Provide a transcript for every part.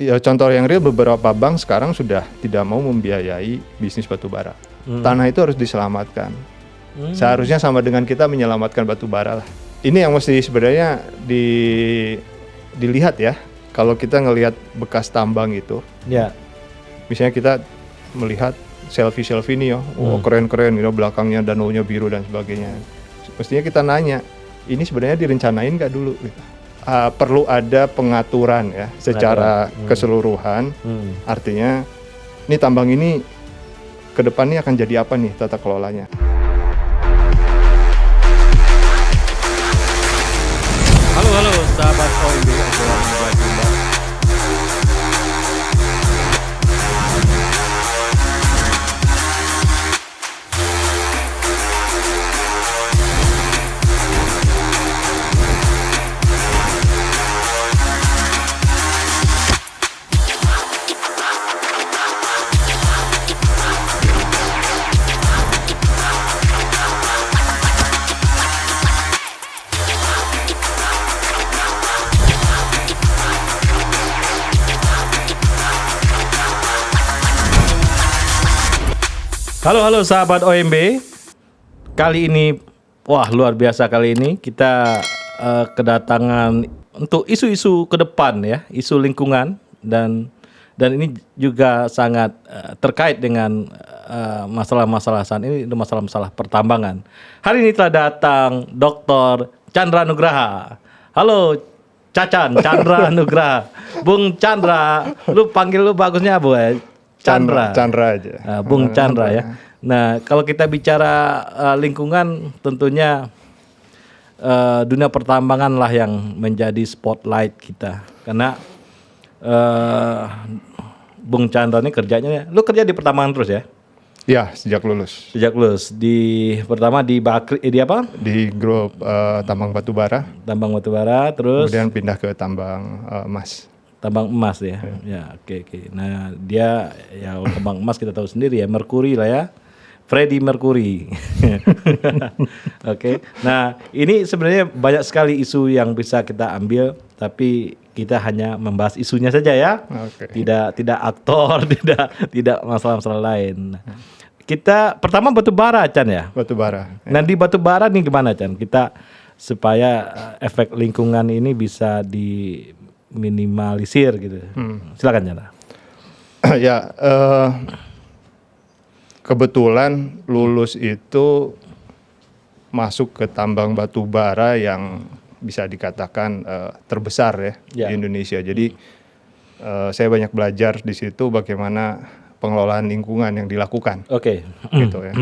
Ya contoh yang real, beberapa bank sekarang sudah tidak mau membiayai bisnis batubara. Tanah itu harus diselamatkan. Seharusnya sama dengan kita menyelamatkan batubara lah. Ini yang mesti sebenarnya dilihat ya. Kalau kita ngelihat bekas tambang itu, misalnya kita melihat selfie nih, keren-keren, belakangnya danaunya biru dan sebagainya. Mestinya kita nanya, ini sebenarnya direncanain nggak dulu? Gitu. Perlu ada pengaturan ya secara keseluruhan. Artinya ini tambang ini ke depannya akan jadi apa nih tata kelolanya. Halo sahabat OMB, obrolan Jumba. Halo sahabat OMB. Kali ini luar biasa, kali ini kita kedatangan untuk isu-isu ke depan ya, isu lingkungan dan ini juga sangat terkait dengan masalah-masalah saat ini, masalah-masalah pertambangan. Hari ini telah datang Dr. Chandra Nugraha. Halo Chandra Nugraha. Bung Chandra, lu panggil lu bagusnya apa ya? Chandra aja. Bung Chandra ya. Nah, kalau kita bicara lingkungan, tentunya dunia pertambangan lah yang menjadi spotlight kita. Karena Bung Chandra ini kerjanya, lu kerja di pertambangan terus ya? Ya, sejak lulus. Pertama di Bakri, di apa? Di grup tambang batubara. Tambang batubara, terus kemudian pindah ke tambang emas. Tambang emas ya. Ya, oke. Nah, dia ya tambang emas kita tahu sendiri ya, Mercury lah ya. Freddie Mercury. Oke. Nah, ini sebenarnya banyak sekali isu yang bisa kita ambil, tapi kita hanya membahas isunya saja ya. Tidak aktor, tidak masalah-masalah lain. Kita pertama batubara, Chan ya. Batubara. Nah, di batubara nih gimana, Chan? Kita supaya efek lingkungan ini bisa minimalisir gitu. Silakan Chandra. Ya, kebetulan lulus itu masuk ke tambang batubara yang bisa dikatakan terbesar ya di Indonesia. Jadi saya banyak belajar di situ bagaimana pengelolaan lingkungan yang dilakukan. Gitu ya.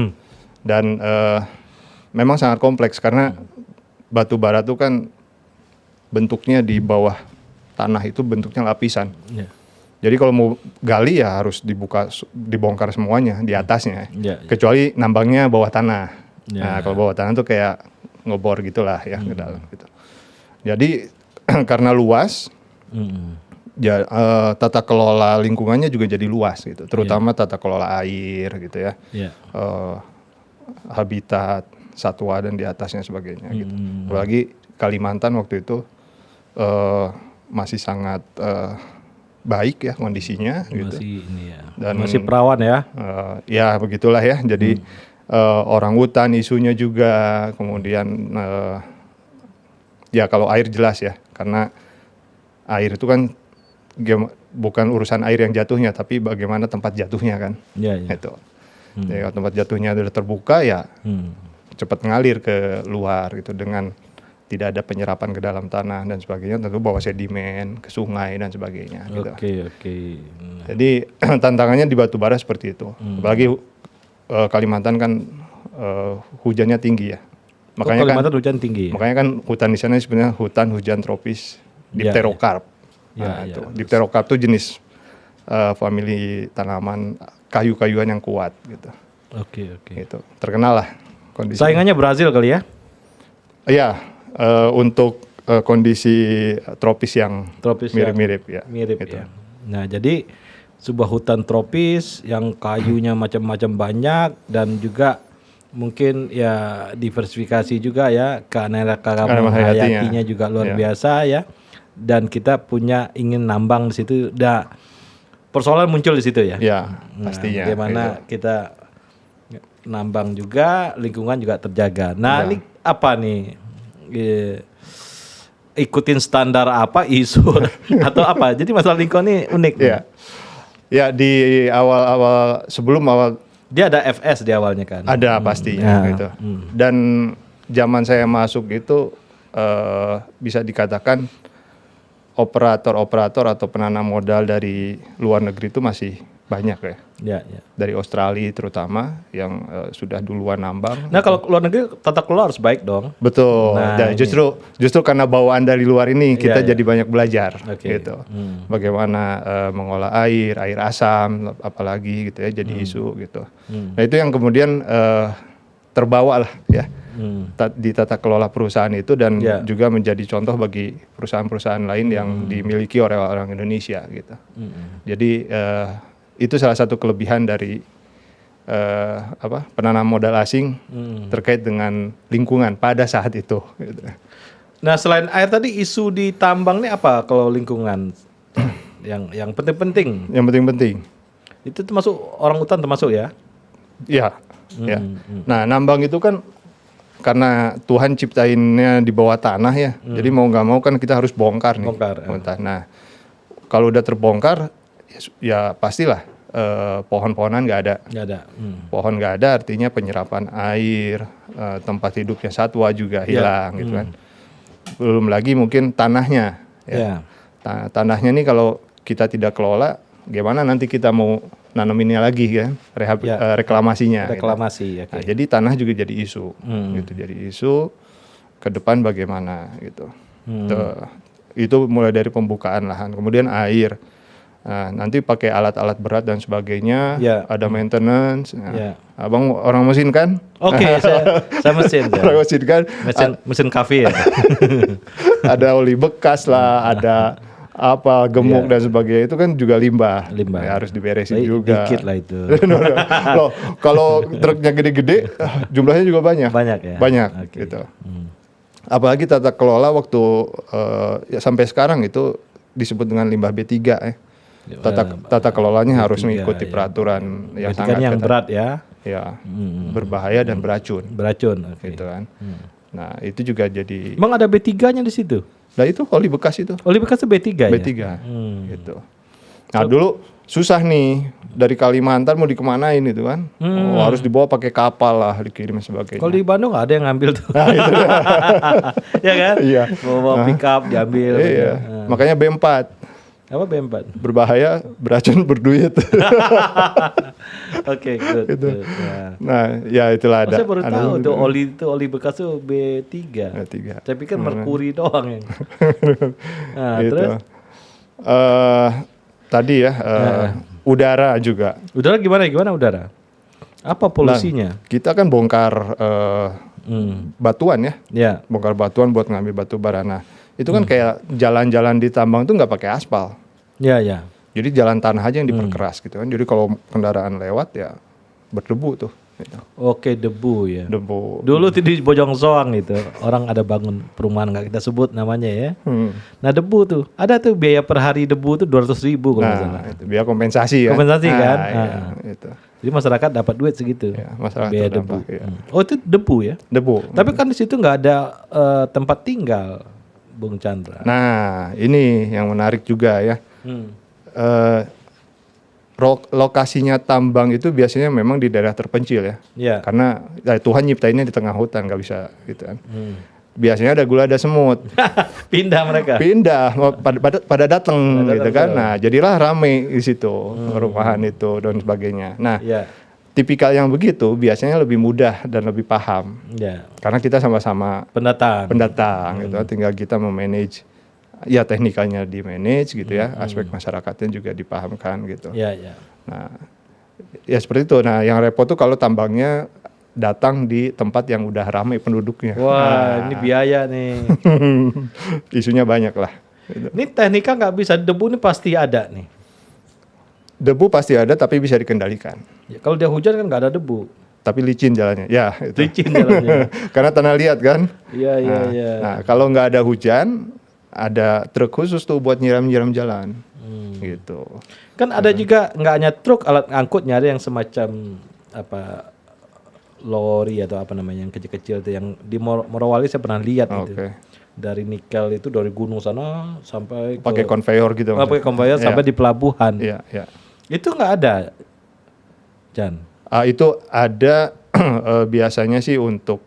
Dan memang sangat kompleks karena batubara itu kan bentuknya di bawah tanah itu bentuknya lapisan. Jadi kalau mau gali ya harus dibongkar semuanya di atasnya. Kecuali nambangnya bawah tanah. Nah, kalau bawah tanah tuh kayak ngebor gitulah ya ke dalam gitu. Jadi karena luas, tata kelola lingkungannya juga jadi luas gitu. Terutama tata kelola air gitu ya. Habitat satwa dan di atasnya sebagainya gitu. Apalagi Kalimantan waktu itu masih sangat baik ya kondisinya gitu. Dan masih perawan ya. Ya begitulah ya. Jadi orang hutan isunya juga, kemudian ya kalau air jelas ya, karena air itu kan bukan urusan air yang jatuhnya, tapi bagaimana tempat jatuhnya kan. Itu. Ya, tempat jatuhnya sudah terbuka ya cepat ngalir ke luar gitu dengan tidak ada penyerapan ke dalam tanah dan sebagainya, tentu bawa sedimen ke sungai dan sebagainya. Gitu. Jadi tantangannya di batubara seperti itu. Apalagi Kalimantan kan hujannya tinggi ya. Makanya hujan tinggi. Makanya kan hutan di sana sebenarnya hutan hujan tropis Dipterocarp. Dipterocarp itu jenis famili tanaman kayu-kayuan yang kuat gitu. Gitu. Terkenal lah kondisi. Saingannya Brazil kali ya? Iya. Untuk kondisi tropis yang mirip-mirip ya. Gitu. Ya. Nah, jadi sebuah hutan tropis yang kayunya macam-macam banyak dan juga mungkin ya diversifikasi juga ya, keanekaragaman hayatinya juga luar biasa ya. dan kita punya ingin nambang di situ, persoalan muncul di situ ya. Ya, pastinya. Bagaimana kita nambang juga, lingkungan juga terjaga. Nah, ini apa nih? Ikutin standar apa, isu atau apa? Jadi masalah lingkungan ini unik. Ya. Ya, di awal-awal sebelum awal dia ada FS di awalnya kan. ada pastinya gitu. Dan zaman saya masuk itu bisa dikatakan operator-operator atau penanam modal dari luar negeri itu masih banyak ya. Ya. Dari Australia terutama yang sudah duluan nambang. Nah, kalau luar negeri tata kelola harus baik dong. Betul. Nah, Dan justru karena bawaan dari luar ini kita Iya. jadi banyak belajar Oke. gitu. Bagaimana mengolah air asam apalagi gitu ya, jadi isu gitu. Nah, itu yang kemudian terbawa lah ya di tata kelola perusahaan itu dan juga menjadi contoh bagi perusahaan-perusahaan lain yang dimiliki oleh orang Indonesia gitu. Jadi itu salah satu kelebihan dari penanam modal asing terkait dengan lingkungan pada saat itu. Gitu. Nah, selain air tadi, isu di tambang ini apa kalau lingkungan yang penting-penting? Yang penting-penting. Itu termasuk orang hutan termasuk ya? Ya. Nah, nambang itu kan karena Tuhan ciptainnya di bawah tanah ya. Jadi mau nggak mau kan kita harus bongkar nih. Bongkar. Nah, kalau udah terbongkar ya pastilah pohon-pohonan nggak ada. Nggak ada. Pohon nggak ada artinya penyerapan air, tempat hidupnya satwa juga hilang gitu kan. Belum lagi mungkin tanahnya. Ya. Tanahnya nih kalau kita tidak kelola, gimana nanti kita mau nanaminnya lagi kan, reklamasinya. Reklamasi. Gitu. Nah, jadi tanah juga jadi isu, gitu. Jadi isu ke depan bagaimana gitu. Itu mulai dari pembukaan lahan, kemudian air. Nah, nanti pakai alat-alat berat dan sebagainya, ada maintenance. Nah, abang orang mesin kan? Oke, saya mesin. Orang mesin kan? Mesin kafe ya. Ada oli bekas lah, ada gemuk dan sebagainya, itu kan juga limbah. Ya, harus diberesin juga. Dikit lah itu. Loh, kalau truknya gede-gede, jumlahnya juga banyak. Banyak gitu. Apalagi tata kelola waktu sampai sekarang itu disebut dengan limbah B3 ya. Tata kelolanya harus mengikuti peraturan yang sangat yang ketat. berat ya. Ya, berbahaya dan beracun. Gitu kan. Nah, itu juga jadi. Emang ada B3-nya di situ? Nah, itu oli bekas itu. Oli bekas itu B3 ya? B3 gitu. Nah, dulu susah nih dari Kalimantan mau dikemanain itu kan. Harus dibawa pakai kapal lah, dikirim dan sebagainya. Kalau di Bandung nggak ada yang ngambil tuh. Nah, itu ya kan? Iya. Bawa pick up diambil. Iya. Makanya B4. Apa B4? Berbahaya, beracun, berduit. Oke, good. Gitu. Ya. Nah, ya itulah ada. Saya baru tahu tuh oli bekas tuh B3. Saya pikir merkuri doang yang. Nah, gitu. Terus? Tadi ya, udara juga. Udara gimana udara? Apa polusinya? Nah, kita kan bongkar batuan ya. Bongkar batuan buat ngambil batu bara. Nah, itu kan kayak jalan-jalan di tambang tuh nggak pakai aspal. Ya. Jadi jalan tanah aja yang diperkeras gitu kan. Jadi kalau kendaraan lewat ya berdebu tuh. Gitu. Oke, debu ya. Debu. Dulu di Bojong Soang itu orang ada bangun perumahan nggak kita sebut namanya ya. Nah, debu tuh ada tuh biaya per hari debu tuh 200.000 kalau nggak salah. Itu biaya kompensasi kan. Kompensasi kan. Itu. Jadi masyarakat dapat duit segitu. Ya, masyarakat biaya debu. Oh, itu debu ya? Debu. Tapi kan di situ nggak ada tempat tinggal, Bung Chandra. Nah, ini yang menarik juga ya. Lokasinya tambang itu biasanya memang di daerah terpencil ya. Karena Tuhan nyiptainnya di tengah hutan, nggak bisa gitu kan. Biasanya ada gula, ada semut. Pindah mereka. Pada datang gitu kan. Nah, jadilah rame di situ, perumahan itu dan sebagainya. Nah, tipikal yang begitu biasanya lebih mudah dan lebih paham. Karena kita sama-sama pendatang gitu. Tinggal kita memanage. Ya teknikalnya di manage gitu ya, aspek masyarakatnya juga dipahamkan gitu. Nah, ya seperti itu. Nah, yang repot tuh kalau tambangnya datang di tempat yang udah ramai penduduknya. Wah, ini biaya nih. Isunya banyak lah. Gitu. Ini teknika nggak bisa, debu ini pasti ada nih. Debu pasti ada, tapi bisa dikendalikan. Ya, kalau dia hujan kan nggak ada debu. Tapi licin jalannya, ya. Itu. Licin jalannya. Karena tanah liat kan. Iya. Nah, kalau nggak ada hujan, ada truk khusus tuh buat nyiram-nyiram jalan. Gitu. Kan ada juga nggak hanya truk, alat angkutnya ada yang semacam apa lori atau apa namanya yang kecil-kecil itu yang di Morowali saya pernah lihat itu. Dari nikel itu dari gunung sana sampai pakai konveyor gitu. Pakai konveyor sampai di pelabuhan. Iya, iya. Itu nggak ada, Jan? Itu ada biasanya sih untuk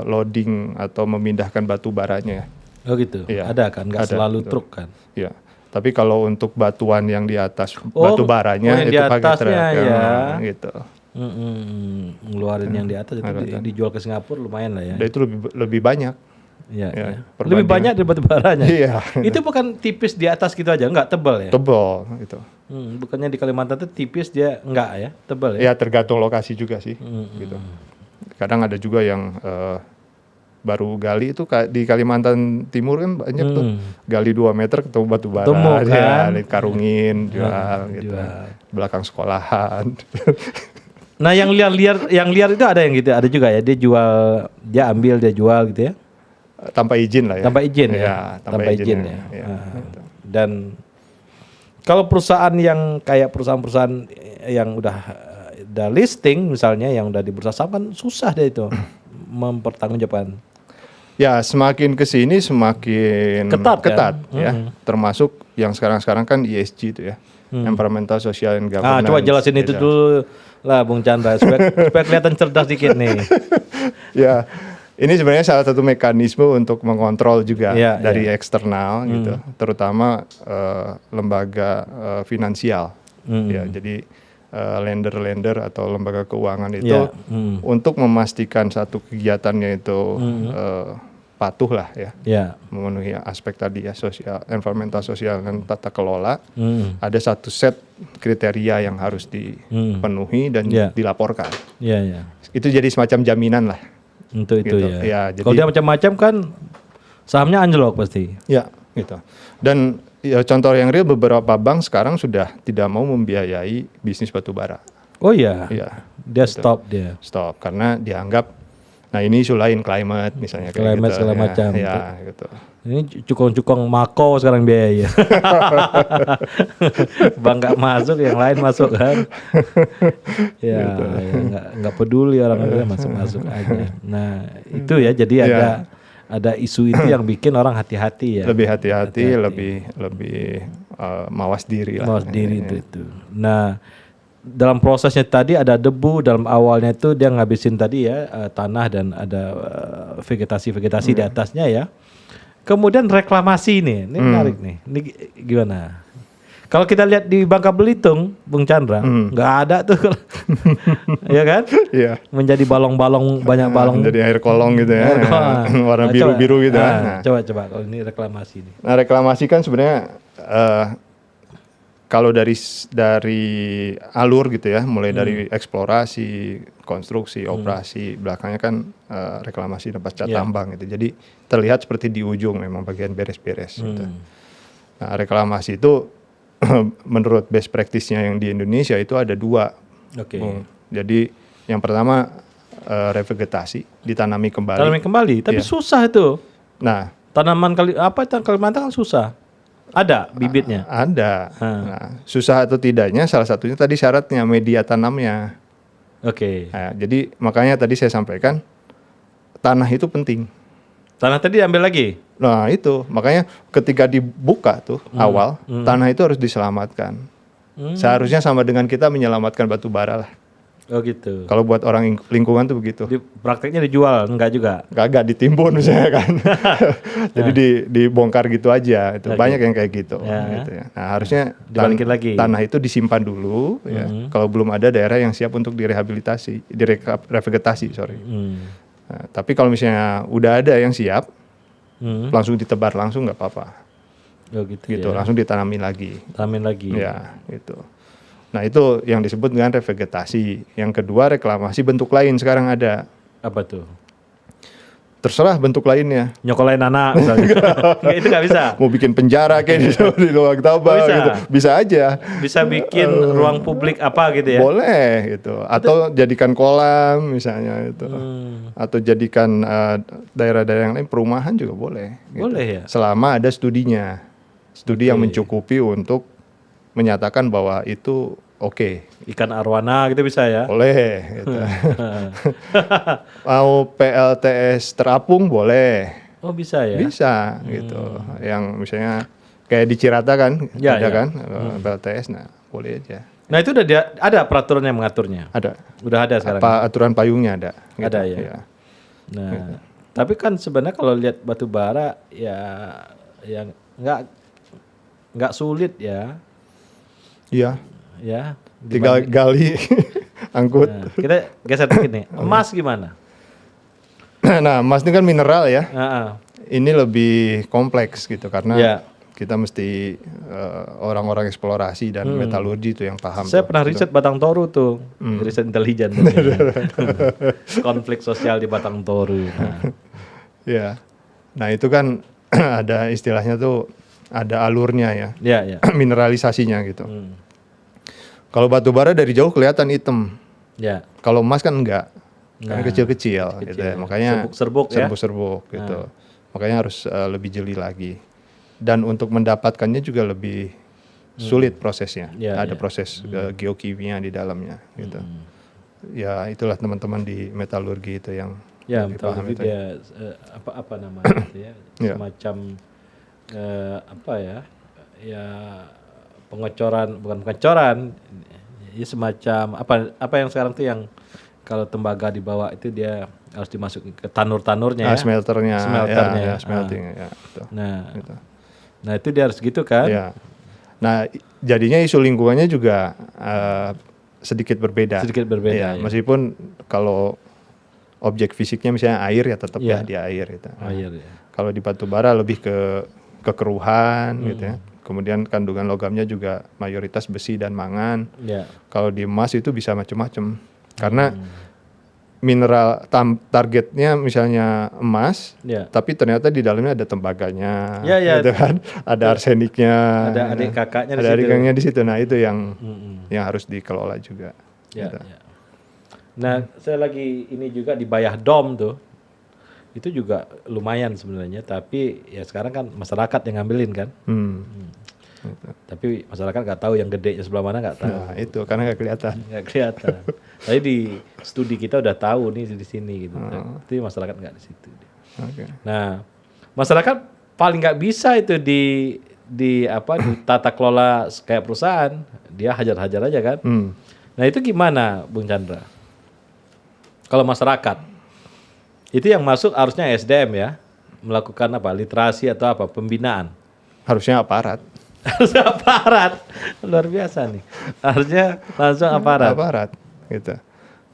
loading atau memindahkan batu baranya. Oh gitu. Iya, ada kan? Nggak selalu betul. Truk kan? Iya. Tapi kalau untuk batuan yang di atas batu baranya yang itu pakai truk ya. Gitu. Ngeluarin yang di atas itu dijual ke Singapura lumayan lah ya. Dan itu lebih banyak. Iya, ya. Lebih banyak dari batu baranya. Iya. Itu bukan tipis di atas gitu aja, enggak tebal ya? Tebal gitu. Bukannya di Kalimantan itu tipis dia enggak ya, tebal ya? Ya tergantung lokasi juga sih. Gitu. Kadang ada juga yang baru gali itu di Kalimantan Timur kan banyak tuh gali 2 meter ketemu batu bara, kan? Karungin jual gitu. Belakang sekolahan. Nah yang liar itu ada yang gitu, ada juga ya dia ambil dia jual gitu ya? Tanpa izin lah ya. Tanpa izin ya. Tanpa izin ya. Dan kalau perusahaan yang kayak perusahaan-perusahaan yang udah listing misalnya yang udah di bursa saham kan susah deh itu mempertanggungjawabkan. Ya semakin kesini semakin ketat ya. Termasuk yang sekarang kan ESG itu ya. Environmental, Social, and Governance. Coba jelasin itu dulu lah Bung Chandra supaya kelihatan cerdas dikit nih. Ya. Ini sebenarnya salah satu mekanisme untuk mengontrol juga dari eksternal gitu, terutama lembaga finansial. Ya, jadi lender atau lembaga keuangan itu untuk memastikan satu kegiatannya itu patuh lah ya, memenuhi aspek tadi ya sosial, environmental, sosial dan tata kelola. Ada satu set kriteria yang harus dipenuhi dan dilaporkan. Itu jadi semacam jaminan lah. Untuk itu gitu. ya. Kalau dia macam-macam kan sahamnya anjlok pasti. Ya, gitu. Dan ya, contoh yang real beberapa bank sekarang sudah tidak mau membiayai bisnis batu bara. Oh iya. Iya. Dia gitu. Stop karena dianggap ini isu lain climate misalnya kayak climate gitu. Segala macam. Ya, gitu. Ini cukong-cukong Mako sekarang biaya. Bang nggak masuk, yang lain masuk kan. Ya, gitu. Nggak peduli orang lain masuk aja. Nah itu ya jadi ada isu itu yang bikin orang hati-hati ya. Lebih hati-hati. lebih mawas diri lah. Mawas diri itu. Nah dalam prosesnya tadi ada debu, dalam awalnya itu dia ngabisin tadi ya tanah dan ada vegetasi di atasnya ya. Kemudian reklamasi ini menarik nih. Ini gimana? Kalau kita lihat di Bangka Belitung, Bung Chandra, nggak ada tuh, ya kan? Iya. Menjadi balong-balong, banyak balong. Jadi air kolong gitu ya, warna biru-biru gitu. Coba kalau ini reklamasi ini. Nah reklamasi kan sebenarnya kalau dari alur gitu ya, mulai dari eksplorasi, konstruksi, operasi, belakangnya kan reklamasi dan pasca tambang gitu. Jadi terlihat seperti di ujung memang bagian beres-beres gitu. Nah reklamasi itu menurut best practice-nya yang di Indonesia itu ada 2. Jadi yang pertama revegetasi, ditanami kembali. Tapi susah itu. Nah tanaman Kalimantan kan susah. Ada bibitnya? Ada. Nah, susah atau tidaknya salah satunya tadi syaratnya media tanamnya. Nah, jadi makanya tadi saya sampaikan tanah itu penting. Tanah tadi diambil lagi? Nah itu makanya ketika dibuka tuh awal tanah itu harus diselamatkan. Seharusnya sama dengan kita menyelamatkan batu bara lah. Oh gitu. Kalau buat orang lingkungan tuh begitu. Prakteknya dijual, enggak juga? Kagak, ditimbun misalnya kan. Jadi dibongkar gitu aja. Itu banyak yang kayak gitu. Gitu ya. Nah harusnya dibalikin lagi. Tanah itu disimpan dulu. Ya. Kalau belum ada daerah yang siap untuk direhabilitasi, direvegetasi, Nah, tapi kalau misalnya udah ada yang siap, langsung ditebar langsung nggak apa-apa. Oh gitu. Langsung ditanamin lagi. Ya, gitu. Nah itu yang disebut dengan revegetasi. Yang kedua reklamasi bentuk lain sekarang ada. Apa tuh? terserah bentuk lainnya. Nyokolain anak misalnya. Nggak, itu nggak bisa. Mau bikin penjara kayak di luar tambang Bisa. gitu, bisa aja. Bisa bikin ruang publik apa gitu ya. Boleh gitu, atau jadikan kolam misalnya itu, atau jadikan daerah-daerah yang lain perumahan juga boleh. Gitu. Boleh ya. Selama ada studinya, studi yang mencukupi untuk menyatakan bahwa itu oke. Ikan arwana gitu bisa ya. Boleh. Gitu. Mau PLTS terapung boleh. Oh bisa ya. Bisa gitu. Yang misalnya kayak di Cirata kan, Ya, ada ya. kan PLTS, nah boleh aja. Nah itu udah ada peraturan yang mengaturnya. Ada. Udah ada sekarang. Apa aturan payungnya ada? Gitu. Ada ya? Nah, tapi kan sebenarnya kalau lihat batu bara ya yang nggak sulit ya. Iya. Ya. Tinggal gali, angkut. Nah, kita geser dikit nih. Emas gimana? Nah, emas ini kan mineral ya. Heeh. Ini lebih kompleks gitu karena Ya. kita mesti orang-orang eksplorasi dan metalurgi itu yang paham. Saya tuh. pernah riset Batang Toru tuh, riset intelijen. Konflik sosial di Batang Toru. Nah. Ya. Nah, itu kan ada istilahnya tuh ada alurnya ya. Ya, ya. Mineralisasinya gitu. Kalau batu bara dari jauh kelihatan hitam. Ya. Kalau emas kan enggak. Nah, Kan kecil-kecil gitu ya. Makanya Serbuk-serbuk ya. serbuk gitu. Makanya harus lebih jeli lagi. Dan untuk mendapatkannya juga lebih sulit prosesnya. Ya, Ada ya. proses geokimia di dalamnya gitu. Ya, itulah teman-teman di metalurgi itu yang Ya, lebih paham metalurgi itu. dia apa namanya itu ya, Ya. semacam apa ya, ya bukan pengecoran, ya semacam apa yang sekarang tuh yang kalau tembaga dibawa itu dia harus dimasukin ke tanur-tanurnya ya. Smelternya, Smelternya ya. smelting ya. Betul. Nah, nah itu dia harus gitu kan? Ya. Nah, jadinya isu lingkungannya juga sedikit berbeda. Sedikit berbeda, ya. Meskipun kalau objek fisiknya misalnya air ya tetap Ya. ya di air gitu. Nah, Air ya. kalau di batu bara lebih ke kekeruhan gitu ya. Kemudian kandungan logamnya juga mayoritas besi dan mangan. Ya. Kalau di emas itu bisa macam-macam. Karena mineral targetnya misalnya emas, Ya. tapi ternyata di dalamnya ada tembaganya, Ya, ya. gitu kan? Ada arseniknya, Ada adik kakaknya di ada situ. adik kakaknya di situ. Nah itu yang harus dikelola juga. Ya, gitu. ya. Nah, saya lagi ini juga di Bayah Dom tuh. Itu juga lumayan sebenarnya, tapi ya sekarang kan masyarakat yang ngambilin kan. Tapi masyarakat nggak tahu yang gedenya sebelah mana, nggak tahu. Nah itu karena nggak kelihatan. Nggak kelihatan. Tapi di studi kita udah tahu nih di sini gitu. Tapi masyarakat nggak di situ. Oke. Nah, masyarakat paling nggak bisa itu di tata kelola kayak perusahaan. Dia hajar-hajar aja kan. Nah itu gimana, Bung Chandra? Kalau masyarakat itu yang masuk harusnya SDM ya, melakukan apa? Literasi atau apa? Pembinaan. Harusnya aparat. Harusnya aparat, luar biasa nih. Harusnya langsung aparat. Aparat, gitu.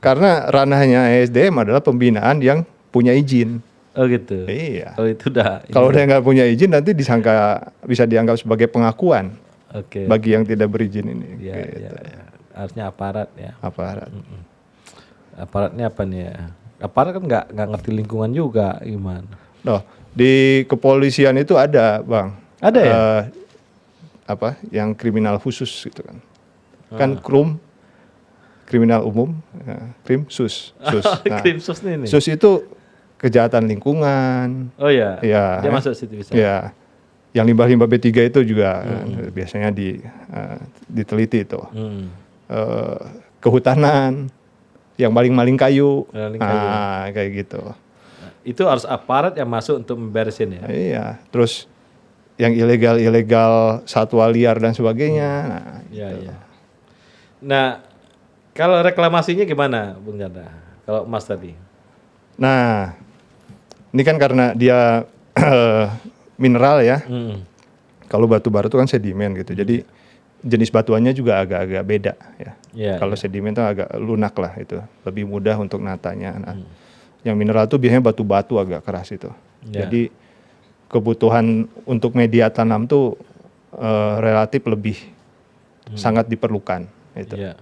Karena ranahnya SDM adalah pembinaan yang punya izin. Oh gitu. Iya. Kalau itu udah. Kalau dia nggak punya izin nanti bisa dianggap sebagai pengakuan Oke. bagi yang tidak berizin ini. Ya, gitu. ya. Harusnya aparat ya. Aparat. Aparatnya apa nih ya? Aparat kan nggak ngerti lingkungan juga, gimana? Loh, di kepolisian itu ada, Bang. Ada ya? Yang kriminal khusus gitu kan. Kan KRUM, kriminal umum, krim sus. Nah, Krim sus nih. sus itu kejahatan lingkungan. Oh ya. Ya. Dia masuk situ bisa. Ya. Yang limbah-limbah B3 itu juga biasanya diteliti itu. Kehutanan, yang maling-maling kayu. Maling kayu. Nah, kayak gitu. Itu harus aparat yang masuk untuk memberesin ya. Iya, terus yang ilegal satwa liar dan sebagainya. Nah, Iya, gitu. iya. Nah, kalau reklamasinya gimana, Bung Chandra? Kalau emas tadi? Nah, ini kan karena dia mineral ya. Kalau batu bara itu kan sedimen gitu. Jadi jenis batuannya juga agak-agak beda ya. Iya, Kalau sedimen itu agak lunak lah itu, lebih mudah untuk natanya. Nah, yang mineral itu biasanya batu-batu agak keras itu. Ya. Jadi kebutuhan untuk media tanam tuh relatif lebih sangat diperlukan. Itu. Iya.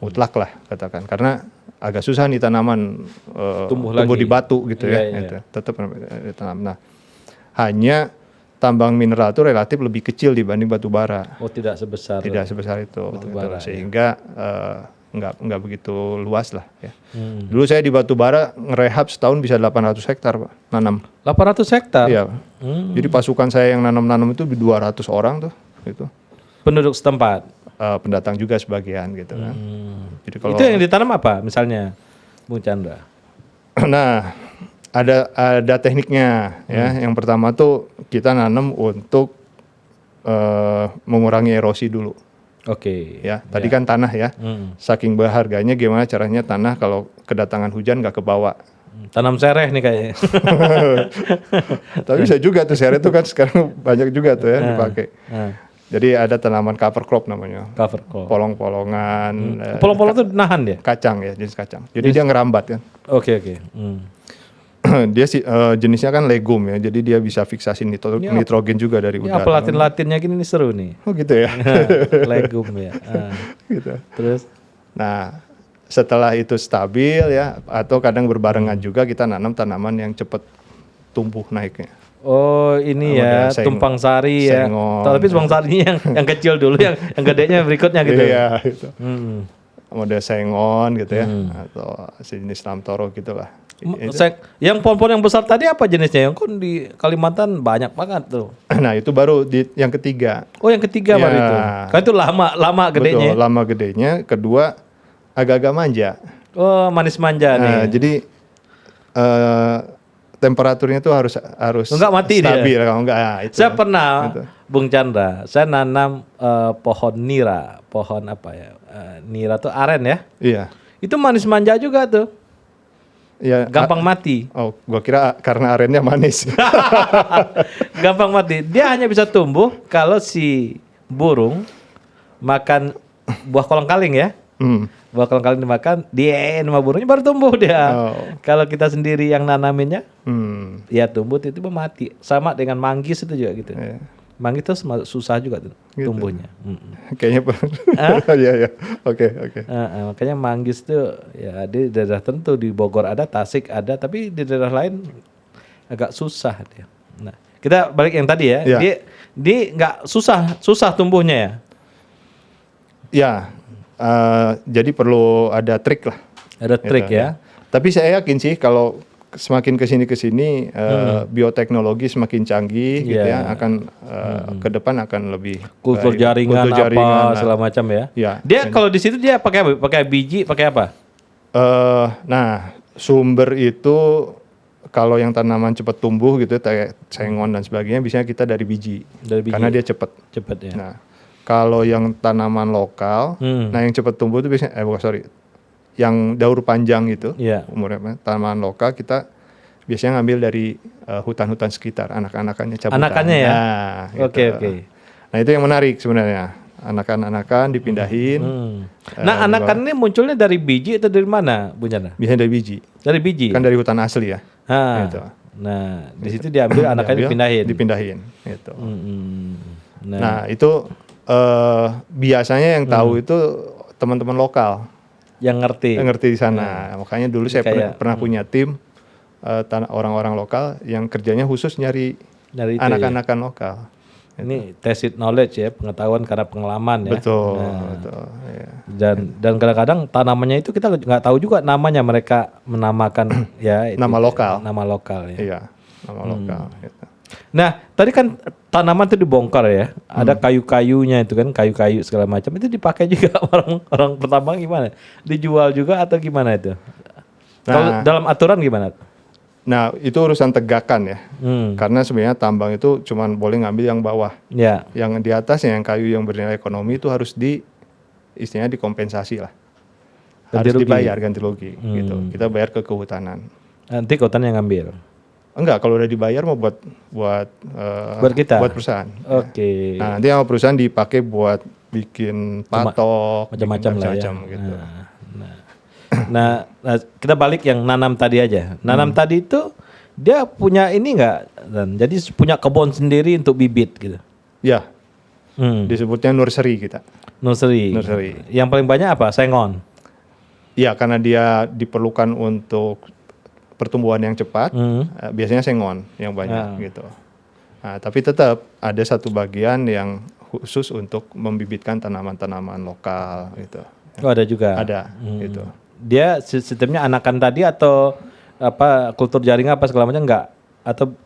mutlak lah katakan, karena agak susah nih tanaman Tumbuh tumbuh lagi. di batu gitu Iya, ya, iya. gitu. Tetap ditanam. Nah, hanya tambang mineral itu relatif lebih kecil dibanding batu bara, Oh, tidak sebesar. tidak sebesar itu, Batu gitu. bara, ya. Sehingga nggak begitu luas lah. Ya. Dulu saya di batu bara ngerehab setahun bisa 800 hektar Pak, nanam. 800 hektar. Iya. Jadi pasukan saya yang nanam-nanam itu 200 orang tuh, gitu. Penduduk setempat. Pendatang juga sebagian gitu kan. Jadi kalau Itu yang ditanam apa misalnya, Bung Chandra? nah ada tekniknya ya. Yang pertama tuh kita nanam untuk mengurangi erosi dulu Oke. ya. Tadi kan tanah ya. Saking berharganya gimana caranya tanah kalau kedatangan hujan nggak kebawa. Tanam sereh nih kayaknya. Tapi bisa juga tuh seret itu kan sekarang banyak juga tuh ya dipakai. Jadi ada tanaman cover crop namanya. Cover crop. Polong-polongan, Polong-polong itu nahan dia. kacang ya, jenis kacang. Jadi dia ngerambat kan. Oke. Dia jenisnya kan legum ya, jadi dia bisa fiksasi nitrogen juga dari Ini udara. apa Latin-Latinnya gini, ini seru nih. Oh gitu ya. Legum ya. Gitu. Terus? Nah, setelah itu stabil ya, atau kadang berbarengan juga kita nanam tanaman yang cepat tumbuh naiknya. Oh ini ya, Model tumpang sari ya. sengon. Tapi tumpang sarinya yang kecil dulu, yang gedenya berikutnya gitu. Iya, gitu. Hmm. Model sengon gitu ya, atau sejenis lamtoro gitulah. Yang pohon-pohon yang besar tadi apa jenisnya? Yang kan di Kalimantan banyak banget tuh. Nah itu baru yang ketiga. Oh yang ketiga Ya. baru itu. Kan itu lama gedenya. Betul, lama gedenya. Kedua agak-agak manja. Oh manis manja nih. Jadi temperaturnya tuh harus Enggak mati dia? stabil kalau enggak itu. Saya pernah, Gitu. Bung Chandra, saya nanam pohon nira, pohon apa ya? Nira tuh aren ya. Iya. Itu manis manja juga tuh, Iya. gampang mati. Oh, gua kira karena arennya manis. Gampang mati. Dia hanya bisa tumbuh kalau si burung makan buah kolang-kaling ya. Buah kolang-kaling dimakan, dia sama burungnya baru tumbuh dia. Oh. Kalau kita sendiri yang nanaminnya, Iya. ya tumbuh tiba-tiba mati. Sama dengan manggis itu juga gitu. Manggis itu susah juga tuh Gitu. tumbuhnya. Kayaknya iya ya. Oke. Makanya manggis tuh ya di daerah tentu di Bogor ada, Tasik ada, tapi di daerah lain agak susah dia. Nah, kita balik yang tadi ya. Ya. Dia nggak susah tumbuhnya ya. Ya. Jadi perlu ada trik lah. Ada trik Gitu, ya. Tapi saya yakin sih kalau semakin kesini bioteknologi semakin canggih gitu Iya. ya, akan ke depan akan lebih Kultur baik. jaringan, Kultur jaringan, apa segala macam ya. Ya. Dia kalau di situ dia pakai biji, pakai apa? Nah, sumber itu kalau yang tanaman cepat tumbuh gitu kayak sengon dan sebagainya biasanya kita dari biji. Dari biji. Karena dia cepat. Cepet ya. Nah, kalau yang tanaman lokal, nah yang cepat tumbuh itu biasanya yang daur panjang gitu. Iya. Umurnya tanaman lokal kita biasanya ngambil dari hutan-hutan sekitar, anak-anakannya cabutan. Anakannya ya? Nah, Oke. Nah, itu yang menarik sebenarnya. Anakan-anakan dipindahin. Nah, anakan ini munculnya dari biji atau dari mana, Bu Chandra? Biasanya dari biji. Dari biji. Kan dari hutan asli ya. Ah. Gitu. Nah, di situ diambil anakannya Diambil, dipindahin. gitu. Nah, Nah, itu biasanya yang tahu itu teman-teman lokal yang ngerti. yang ngerti di sana. Makanya dulu saya pernah punya tim orang-orang lokal yang kerjanya khusus nyari Dari itu anak-anakan lokal. Ini tacit knowledge ya, pengetahuan karena pengalaman ya. Betul, Nah, betul. Iya. Dan kadang-kadang tanamannya itu kita nggak tahu juga namanya, mereka menamakan ya itu, Nama lokal. Nama lokal ya. Iya, nama lokal. Gitu. Nah, tadi kan tanaman itu dibongkar ya. Ada kayu-kayunya itu kan, kayu-kayu segala macam. Itu dipakai juga orang pertambang gimana? Dijual juga atau gimana itu? Kalau dalam aturan gimana? Nah, itu urusan tegakan ya. Karena sebenarnya tambang itu cuma boleh ngambil yang bawah. Ya. Yang di atasnya yang kayu yang bernilai ekonomi itu harus istilahnya dikompensasi lah. Harus dibayar ganti rugi gitu. Kita bayar ke kehutanan. Nanti kehutanan yang ngambil. Enggak, kalau udah dibayar mau buat kita. Buat perusahaan. Oke. Nah, nanti sama perusahaan dipakai buat bikin patok, Macam-macam lah ya. gitu. Nah, kita balik yang nanam tadi aja. Nanam tadi itu dia punya ini enggak? Dan jadi punya kebun sendiri untuk bibit gitu. Ya, disebutnya nursery kita. Nursery. Nursery. Yang paling banyak apa? Sengon. Ya karena dia diperlukan untuk pertumbuhan yang cepat, biasanya sengon yang banyak gitu. Nah, tapi tetap ada satu bagian yang khusus untuk membibitkan tanaman-tanaman lokal gitu. Oh, ada juga. Ada gitu. Dia sistemnya anakan tadi atau apa kultur jaring apa segala macam enggak?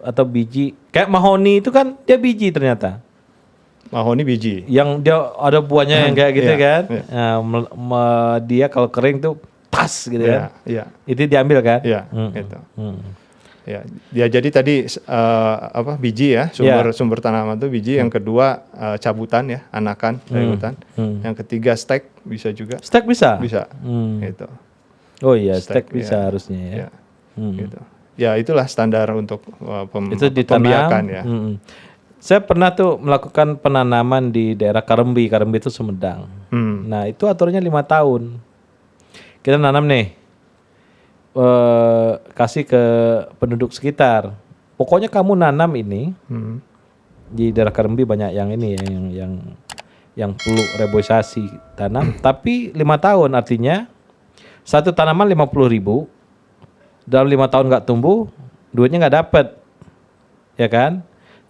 Atau biji? Kayak mahoni itu kan dia biji ternyata. Mahoni biji. Yang dia ada buahnya yang kayak gitu Iya, kan. iya. Nah, dia kalau kering tuh tas gitu kan. Iya. Itu diambil kan? Iya, gitu. Ya, jadi tadi biji ya, sumber tanaman itu biji, yang kedua cabutan ya, anakan dari hutan. Yang ketiga stek bisa juga. Stek bisa? Bisa. Gitu. Oh iya, stek bisa ya. harusnya ya. Ya. Gitu. Ya, itulah standar untuk Itu ditanam. pembiakan ya. Saya pernah tuh melakukan penanaman di daerah Karembi itu Sumedang. Nah itu aturannya 5 tahun. Kita nanam nih, kasih ke penduduk sekitar. Pokoknya kamu nanam ini di daerah Karembi banyak yang ini ya, yang perlu reboisasi tanam. Tapi 5 tahun artinya satu tanaman 50.000, dalam 5 tahun nggak tumbuh, duitnya nggak dapet, ya kan?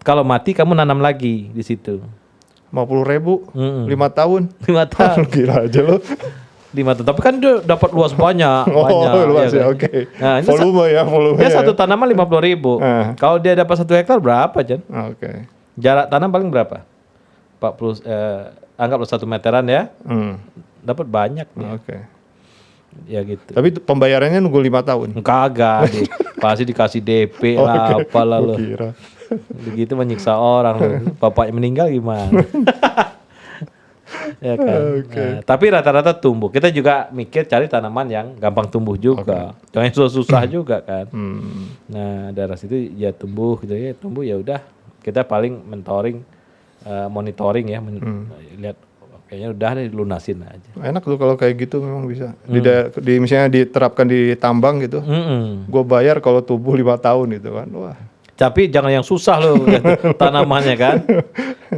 Kalau mati kamu nanam lagi di situ. 50.000, 5 tahun. 5 tahun. Gila aja lo. 5 tahun. Tapi kan dia dapat luas banyak. Luas ya, kan? oke. Nah, ini Volume dia ya. satu tanaman 50.000. Kalau dia dapat 1 hektar berapa, Jan? Oke. Jarak tanam paling berapa? 40, anggaplah 1 meteran ya. Dapat banyak nih. Oke. Ya gitu. Tapi pembayarannya nunggu 5 tahun. Kagak, pasti dikasih DP lah, apalah lo. Kira. Begitu menyiksa orang, bapaknya meninggal gimana? Ya kan. Nah, tapi rata-rata tumbuh. Kita juga mikir cari tanaman yang gampang tumbuh juga, jangan susah-susah juga kan. Nah daerah situ ya tumbuh gitu ya, tumbuh ya udah. Kita paling mentoring, monitoring ya, lihat kayaknya udah deh lunasin aja. Enak tuh kalau kayak gitu memang bisa. Di misalnya diterapkan di tambang gitu. Gue bayar kalau tumbuh 5 tahun gitu kan. Wah. Tapi jangan yang susah loh tanamannya kan.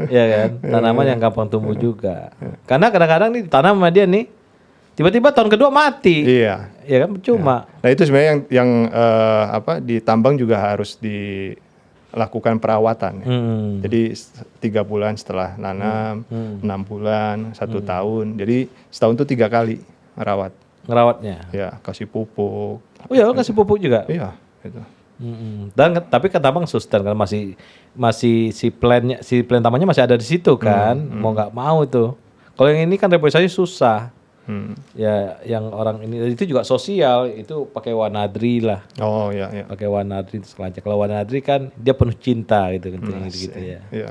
Ya kan, tanaman yang gampang tumbuh juga. Karena kadang-kadang nih tanam sama dia nih tiba-tiba tahun kedua mati. Iya. Ya kan cuma. Nah itu sebenarnya yang di tambang juga harus dilakukan perawatan. Ya. Jadi 3 bulan setelah nanam, 6 bulan, 1 tahun. Jadi setahun tuh 3 kali Ngerawatnya. Ya, kasih pupuk. Oh ya, kasih pupuk juga. Iya, gitu. Dan tapi kata Bang sustain kan masih si plan tamannya masih ada di situ kan. Mau nggak mau tuh. Kalau yang ini kan reboisasi susah. Ya yang orang ini itu juga sosial, itu pakai wanadri lah. Oh iya. Pakai wanadri terus lanjut. Kalau wanadri kan dia penuh cinta gitu gitu ya. Iya.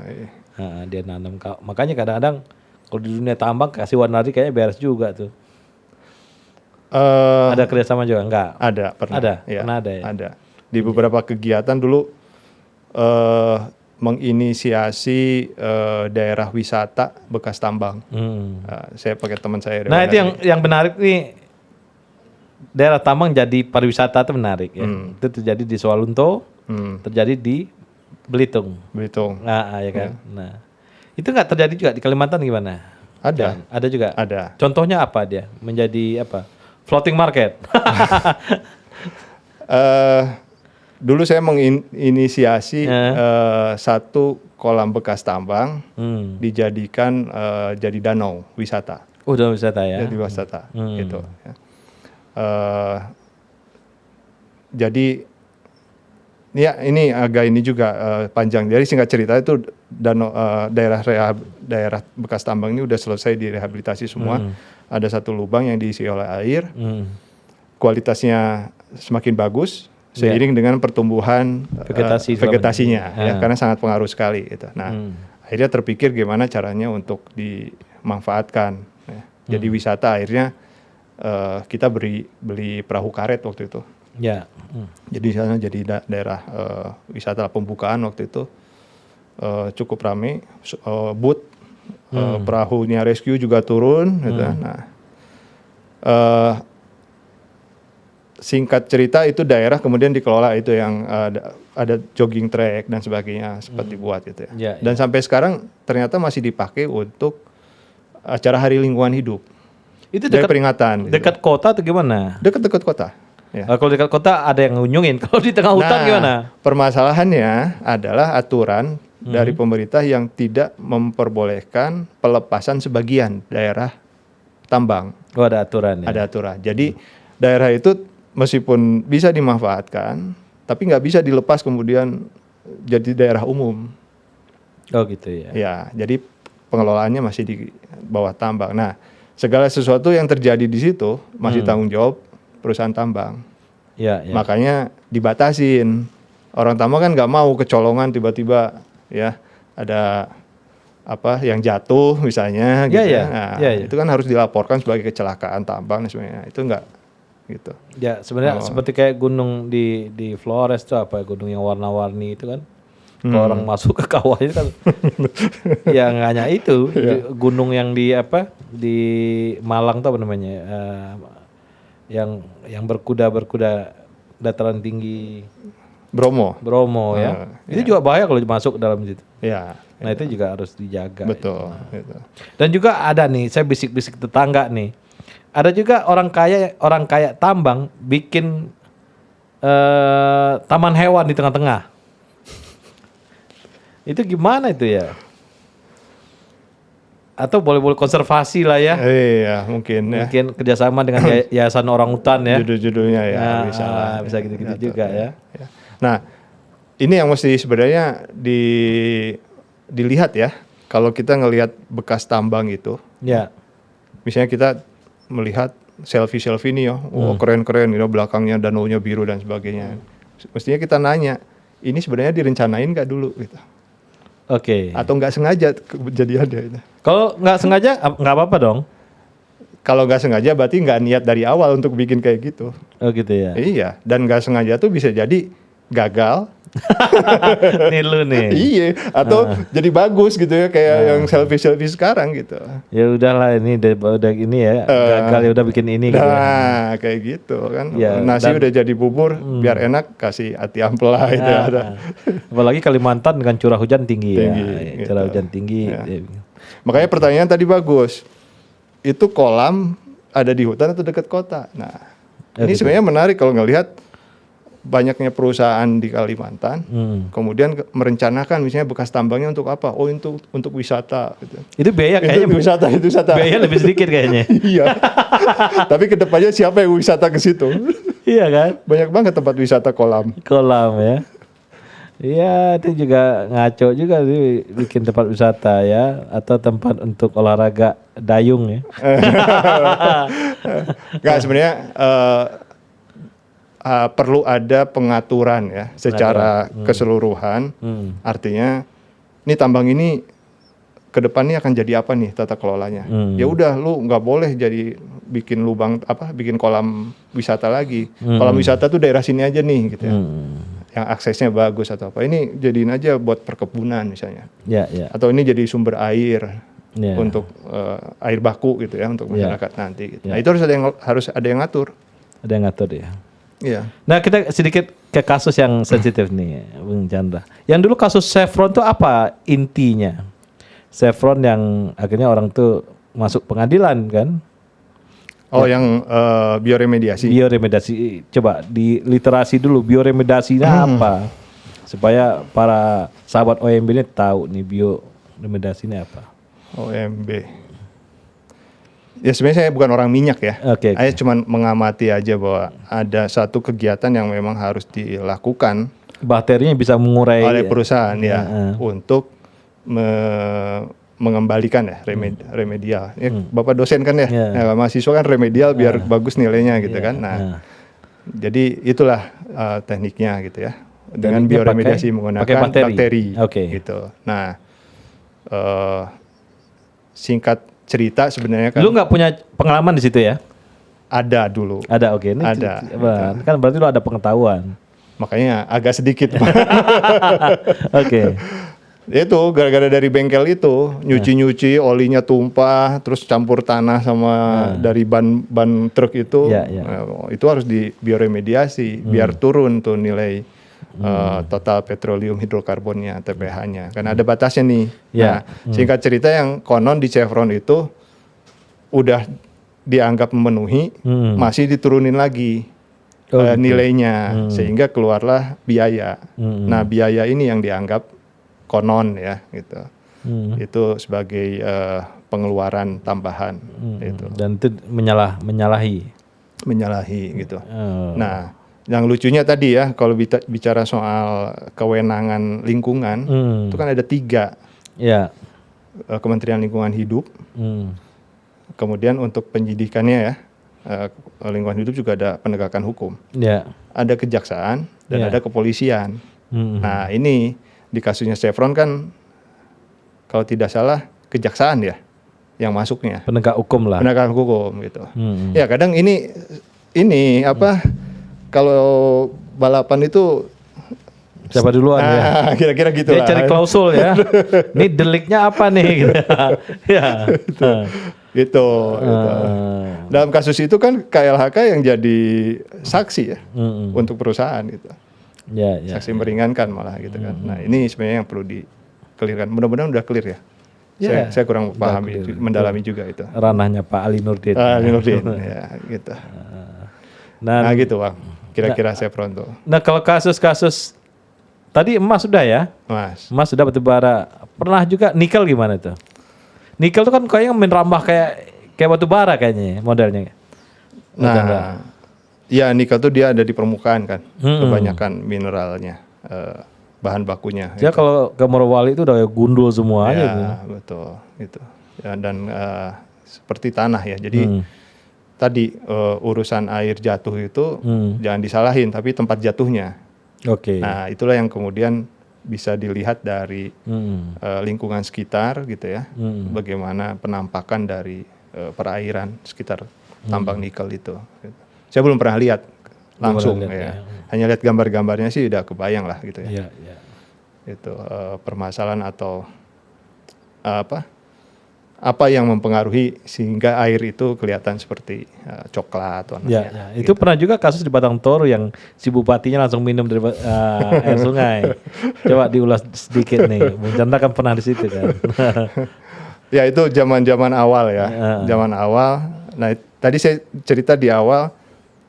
Nah, dia nanam, makanya kadang-kadang kalau di dunia tambang kasih wanadri kayaknya beres juga tuh. Ada kerjasama juga enggak? Ada, pernah. Ya, Pernah ada ya. Ada. Di beberapa kegiatan dulu menginisiasi daerah wisata bekas tambang. Saya pakai teman saya. Nah itu yang menarik nih, daerah tambang jadi pariwisata itu menarik ya. Itu terjadi di Sawalunto, terjadi di Belitung. Nah, ya kan. Nah itu nggak terjadi juga di Kalimantan gimana? Ada. Ada juga. Ada. Contohnya apa dia? Menjadi apa? Floating market. Dulu saya menginisiasi satu kolam bekas tambang dijadikan jadi danau wisata. Danau wisata ya. Jadi wisata gitu. Ya. Jadi ya ini agak ini juga panjang. Jadi singkat cerita itu danau daerah bekas tambang ini udah selesai direhabilitasi semua. Ada satu lubang yang diisi oleh air. Kualitasnya semakin bagus. Seiring dengan pertumbuhan vegetasinya, ya, karena sangat pengaruh sekali. Gitu. Nah, akhirnya terpikir gimana caranya untuk dimanfaatkan. Ya. Jadi wisata akhirnya kita beli perahu karet waktu itu. Ya. Jadi sana jadi daerah wisata pembukaan waktu itu cukup ramai. Boot, perahunya rescue juga turun. Gitu. Nah. Singkat cerita itu daerah kemudian dikelola itu yang ada jogging track dan sebagainya seperti buat gitu ya. Dan sampai sekarang ternyata masih dipakai untuk acara Hari Lingkungan Hidup. Itu dari dekat peringatan. Gitu. dekat kota atau gimana? Dekat-dekat kota. Ya. Kalau dekat kota ada yang ngunjungin. Kalau di tengah hutan gimana? Permasalahannya adalah aturan dari pemerintah yang tidak memperbolehkan pelepasan sebagian daerah tambang. Oh, ada aturan ya. Ada aturan. Jadi daerah itu meskipun bisa dimanfaatkan, tapi nggak bisa dilepas kemudian jadi daerah umum. Oh gitu ya. Ya, jadi pengelolaannya masih di bawah tambang. Nah, segala sesuatu yang terjadi di situ masih tanggung jawab perusahaan tambang. Ya, ya. Makanya dibatasin. Orang tambang kan nggak mau kecolongan tiba-tiba ya ada apa yang jatuh misalnya gitu. Ya. Nah, Ya. itu kan harus dilaporkan sebagai kecelakaan tambang dan sebagainya. Itu nggak gitu. Ya, sebenarnya seperti kayak gunung di Flores itu apa gunung yang warna-warni itu kan. Kalau orang masuk ke kawah itu kan ya nggak hanya itu, gunung yang di apa di Malang tuh apa namanya? Yang berkuda dataran tinggi Bromo. ya. Itu juga bahaya kalau masuk ke dalam situ. Ya. Nah, itu juga harus dijaga. Betul. Gitu. Dan juga ada nih, saya bisik-bisik tetangga nih. Ada juga orang kaya tambang bikin taman hewan di tengah-tengah. Itu gimana itu ya? Atau boleh konservasi lah ya? Iya, mungkin ya. Mungkin kerjasama dengan yayasan orang hutan ya. Judul-judulnya ya bisa lah. Bisa gitu-gitu juga ya. Nah, ini yang mesti sebenarnya dilihat ya. Kalau kita ngelihat bekas tambang itu, Ya. misalnya kita melihat selfie nih ya, keren-keren, belakangnya danaunya biru dan sebagainya. Mestinya kita nanya, ini sebenarnya direncanain nggak dulu gitu? Oke. Atau nggak sengaja kejadiannya itu? Kalau nggak sengaja nggak apa-apa dong. Kalau nggak sengaja berarti nggak niat dari awal untuk bikin kayak gitu. Oh gitu ya. Iya, dan nggak sengaja tuh bisa jadi gagal. Nih lu nih. Iya, atau jadi bagus gitu ya kayak yang selfie sekarang gitu. Ya udahlah ini udah ini ya. Gagal ya udah bikin ini gitu. Nah, kayak gitu kan. Ya, Nasi udah jadi bubur, biar enak kasih ati ampela itu ada. Apalagi Kalimantan dengan curah hujan tinggi, ya. Gitu. Curah hujan tinggi. Ya. Makanya pertanyaan tadi bagus. Itu kolam ada di hutan atau dekat kota? Nah, ini sebenarnya menarik kalau ngelihat banyaknya perusahaan di Kalimantan, kemudian merencanakan misalnya bekas tambangnya untuk apa? Oh, untuk wisata. Gitu. Itu biaya kayaknya itu wisata. Biaya lebih sedikit kayaknya. Iya. Tapi kedepannya siapa yang wisata ke situ? Iya kan? Banyak banget tempat wisata kolam. Kolam ya. Iya, itu juga ngaco juga sih bikin tempat wisata ya atau tempat untuk olahraga dayung ya. Enggak, sebenarnya perlu ada pengaturan ya secara keseluruhan. Artinya ini tambang ini ke depannya akan jadi apa nih tata kelolanya. Ya udah, lu nggak boleh jadi bikin lubang bikin kolam wisata lagi. Kolam wisata tuh daerah sini aja nih gitu ya. Yang aksesnya bagus atau apa. Ini jadiin aja buat perkebunan misalnya. Ya, ya. Atau ini jadi sumber air Ya. untuk air baku gitu ya untuk masyarakat nanti gitu. Ya. Nah, itu harus ada yang ngatur. Ada yang ngatur ya. Iya. Nah, kita sedikit ke kasus yang sensitif nih, Bung Chandra. Yang dulu kasus Chevron tuh apa intinya? Chevron yang akhirnya orang tuh masuk pengadilan kan? Oh, yang bioremediasi. Bioremediasi, coba di literasi dulu bioremediasinya apa? Supaya para sahabat OMB ini tahu nih bioremediasi ini apa. OMB. Ya sebenarnya saya bukan orang minyak ya. Oke. Saya cuma mengamati aja bahwa ada satu kegiatan yang memang harus dilakukan Bakterinya bisa mengurai oleh perusahaan ya untuk mengembalikan ya remedial. Ya, Bapak dosen kan ya, mahasiswa kan remedial biar bagus nilainya gitu kan. Nah, jadi itulah tekniknya gitu ya. Dengan bioremediasi menggunakan bakteri gitu. Nah, singkat cerita sebenarnya kan. Lu nggak punya pengalaman di situ ya? Ada dulu. Ada, oke. Ini ada. Kan berarti lu ada pengetahuan. Makanya agak sedikit. Oke. Itu gara-gara dari bengkel itu nyuci olinya tumpah, terus campur tanah sama dari ban truk itu, itu harus di bioremediasi biar turun tuh nilai total petroleum hidrokarbonnya (TPH-nya). Karena ada batasnya nih. Nah, singkat cerita yang konon di Chevron itu udah dianggap memenuhi, masih diturunin lagi Oh, gitu. nilainya, sehingga keluarlah biaya. Nah, biaya ini yang dianggap konon ya, gitu. Itu sebagai pengeluaran tambahan, itu Dan itu menyalahi gitu. Nah, yang lucunya tadi ya, kalau bicara soal kewenangan lingkungan, itu kan ada 3. Ya. Kementerian Lingkungan Hidup, kemudian untuk penyidikannya ya, lingkungan hidup juga ada penegakan hukum, Ya. ada kejaksaan dan ada kepolisian. Nah, ini di kasusnya Chevron kan kalau tidak salah kejaksaan ya yang masuknya, Penegak hukum lah. penegakan hukum gitu. Ya kadang ini apa, kalau balapan itu Siapa duluan ya? kira-kira gitu Dia lah. cari klausul ya. Ini deliknya apa nih? Gitu. Ya. Gitu. Dalam kasus itu kan KLHK yang jadi saksi ya untuk perusahaan gitu. Ya. Saksi meringankan malah gitu kan. Nah, ini sebenarnya yang perlu di-clearkan. Mudah-mudahan udah clear ya. Ya, Saya kurang pahami, mendalami juga itu. Ranahnya Pak Ali Nurdin. Ali Nurdin ya gitu. Nah gitu Bang. Kira-kira Chevron tuh. Nah, kalau kasus-kasus tadi emas sudah ya? Emas sudah, batubara. Pernah juga nikel gimana tuh? Nikel tuh kan kayaknya merambah kayak batubara kayaknya modelnya. Nah, ya nikel tuh dia ada di permukaan kan. Kebanyakan mineralnya, bahan bakunya. Ya kalau ke Morowali itu udah gundul semua aja. Ya, betul gitu. Ya, dan seperti tanah ya. Jadi tadi urusan air jatuh itu jangan disalahin, tapi tempat jatuhnya. Oke. Nah, itulah yang kemudian bisa dilihat dari lingkungan sekitar gitu ya. Bagaimana penampakan dari perairan sekitar tambang nikel itu. Gitu. Saya belum pernah lihat langsung ya. Hanya lihat gambar-gambarnya sih udah kebayang lah gitu ya. Itu permasalahan atau apa yang mempengaruhi sehingga air itu kelihatan seperti coklat warnanya. Itu pernah juga kasus di Batang Toru yang si bupatinya langsung minum dari air sungai. Coba diulas sedikit nih. Bung Chandra kan pernah di situ kan. Ya itu zaman-zaman awal ya. Zaman awal. Nah, tadi saya cerita di awal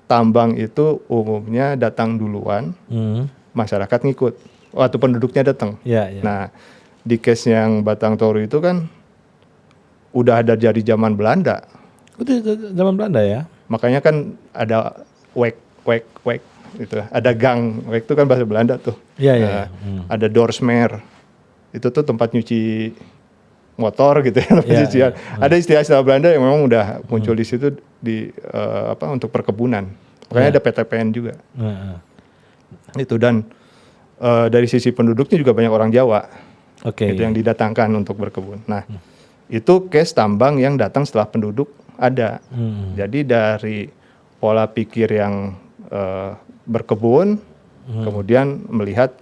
tambang itu umumnya datang duluan, masyarakat ngikut. Waktu penduduknya datang. Nah, di case yang Batang Toru itu kan udah ada dari zaman Belanda. Itu zaman Belanda ya? Makanya kan ada wek gitu. Ada gang. Wek itu kan bahasa Belanda tuh. Iya. Ada doorsmeer. Itu tuh tempat nyuci motor gitu ya. Ada istilah-istilah Belanda yang memang udah muncul di situ untuk perkebunan. Makanya ada PTPN juga. Itu dan dari sisi penduduknya juga banyak orang Jawa. Itu yang didatangkan untuk berkebun. Nah, itu case tambang yang datang setelah penduduk ada. Jadi dari pola pikir yang berkebun, kemudian melihat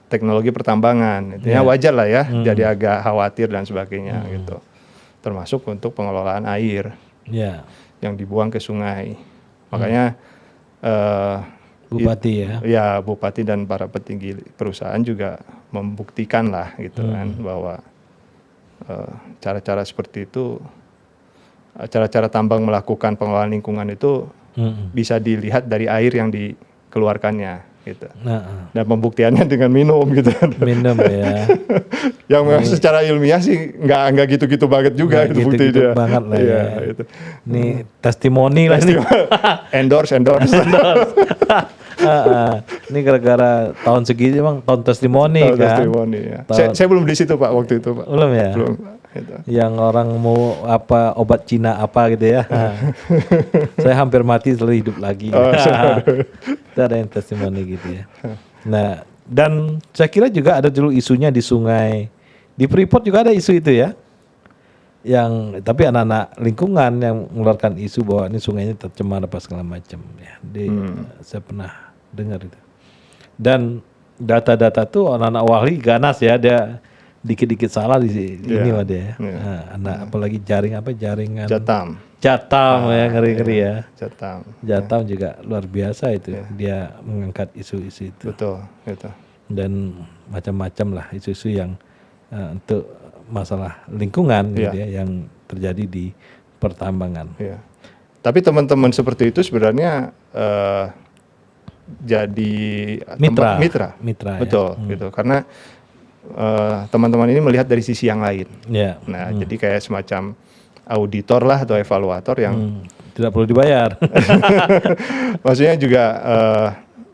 teknologi pertambangan, intinya wajar lah ya, jadi agak khawatir dan sebagainya gitu. Termasuk untuk pengelolaan air yang dibuang ke sungai. Makanya Bupati ya bupati dan para petinggi perusahaan juga membuktikan lah gitu kan bahwa cara-cara seperti itu, cara-cara tambang melakukan pengelolaan lingkungan itu bisa dilihat dari air yang dikeluarkannya gitu. Dan pembuktiannya dengan minum gitu. Minum ya. Yang memang secara ilmiah sih nggak gitu-gitu banget juga itu bukti dia. Banget lah ya. Itu. Ini testimoni lah nih. endorse. Ini gara-gara tahun segini emang tahun testimoni kan. Testimoni ya. Saya belum di situ Pak waktu itu Pak. Belum ya. Belum. Gitu. Yang orang mau obat Cina apa gitu ya. Saya hampir mati setelah hidup lagi. Itu ada yang testimoni gitu ya. Nah, dan saya kira juga ada dulu isunya di sungai. Di Freeport juga ada isu itu ya. Tapi anak-anak lingkungan yang mengeluarkan isu bahwa ini sungainya tercemar apa segala macam ya. Saya pernah dengar itu. Dan data-data tuh anak-anak wali ganas ya, dia dikit-dikit salah ini mah dia. Anak apalagi jaringan Jatam ya, ngeri-ngeri ya. Jatam juga luar biasa itu. Dia mengangkat isu-isu itu. Betul, gitu. Dan macam-macam lah isu-isu yang untuk masalah lingkungan gitu ya, yang terjadi di pertambangan. Tapi teman-teman seperti itu sebenarnya jadi Mitra betul gitu. Karena teman-teman ini melihat dari sisi yang lain. Ya. Nah, jadi kayak semacam auditor lah atau evaluator yang Tidak perlu dibayar. maksudnya juga